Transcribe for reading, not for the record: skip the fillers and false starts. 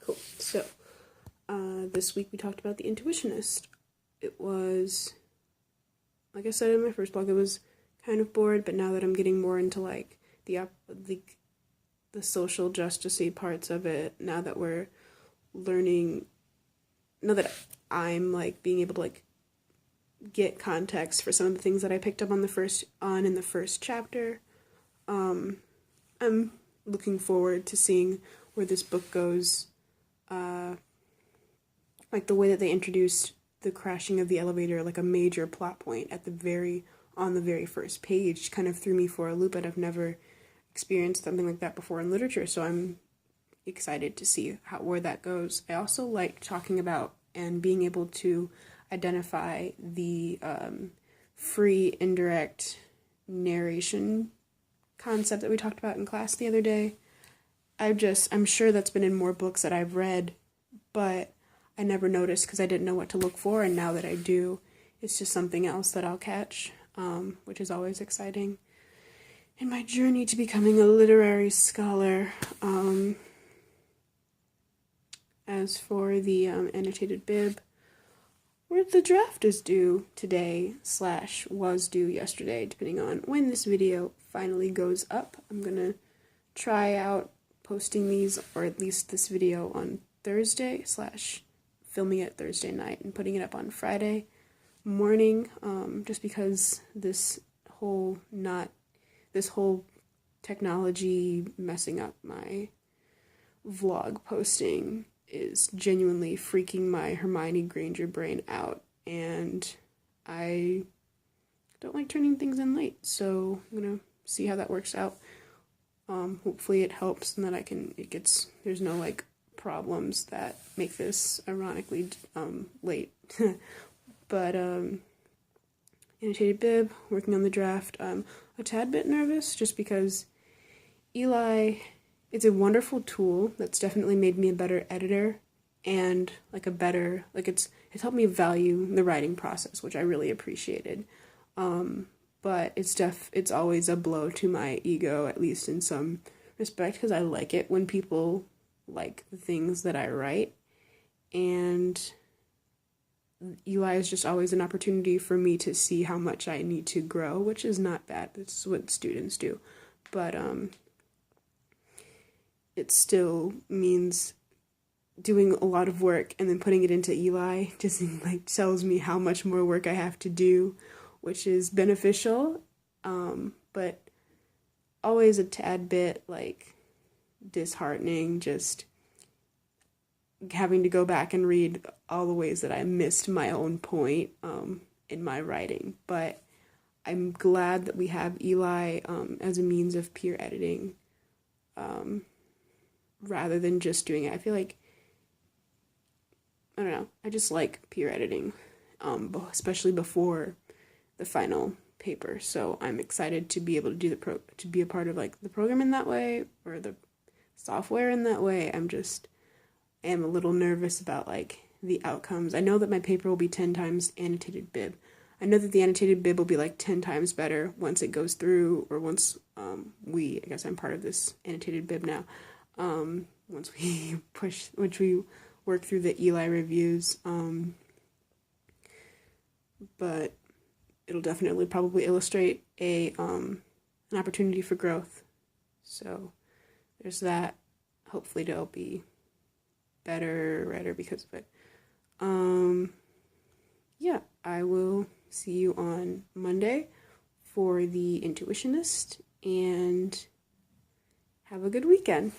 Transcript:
Cool. So, this week we talked about The Intuitionist. It was, like I said in my first blog, it was kind of bored, but now that I'm getting more into like the social justice-y parts of it, now that we're learning, now that I'm like being able to like get context for some of the things that I picked up in the first chapter, I'm looking forward to seeing where this book goes. Like the way that they introduced the crashing of the elevator, like a major plot point on the very first page, kind of threw me for a loop, and I've never experienced something like that before in literature, so I'm excited to see where that goes. I also like talking about and being able to identify the free indirect narration concept that we talked about in class the other day. I'm sure that's been in more books that I've read, but I never noticed because I didn't know what to look for, and now that I do, it's just something else that I'll catch, which is always exciting. In my journey to becoming a literary scholar, as for the annotated bib, where the draft is due today / was due yesterday, depending on when this video finally goes up. I'm gonna try out posting these, or at least this video, on Thursday / filming it Thursday night and putting it up on Friday morning, just because this whole technology messing up my vlog posting is genuinely freaking my Hermione Granger brain out, and I don't like turning things in late, so I'm gonna see how that works out. Hopefully it helps and that there's no like problems that make this ironically late. But annotated bib, working on the draft. I'm a tad bit nervous just because Eli, it's a wonderful tool that's definitely made me a better editor, and like it's helped me value the writing process, which I really appreciated. But it's always a blow to my ego, at least in some respect, because I like it when people like the things that I write, and Eli is just always an opportunity for me to see how much I need to grow, which is not bad. That's what students do. But it still means doing a lot of work and then putting it into Eli just like tells me how much more work I have to do, which is beneficial, but always a tad bit like disheartening, just having to go back and read all the ways that I missed my own point in my writing. But I'm glad that we have Eli as a means of peer editing, rather than just doing it. I feel like, I don't know, I just like peer editing, especially before the final paper. So I'm excited to be able to do to be a part of like the program in that way, or the software in that way. I am a little nervous about like the outcomes. I know that my paper will be 10 times annotated bib. I know that the annotated bib will be like 10 times better once it goes through, or once I guess I'm part of this annotated bib now, once we work through the Eli reviews, but it'll definitely probably illustrate an opportunity for growth. So there's that. Hopefully it'll be better because of it. Yeah, I will see you on Monday for The Intuitionist, and have a good weekend.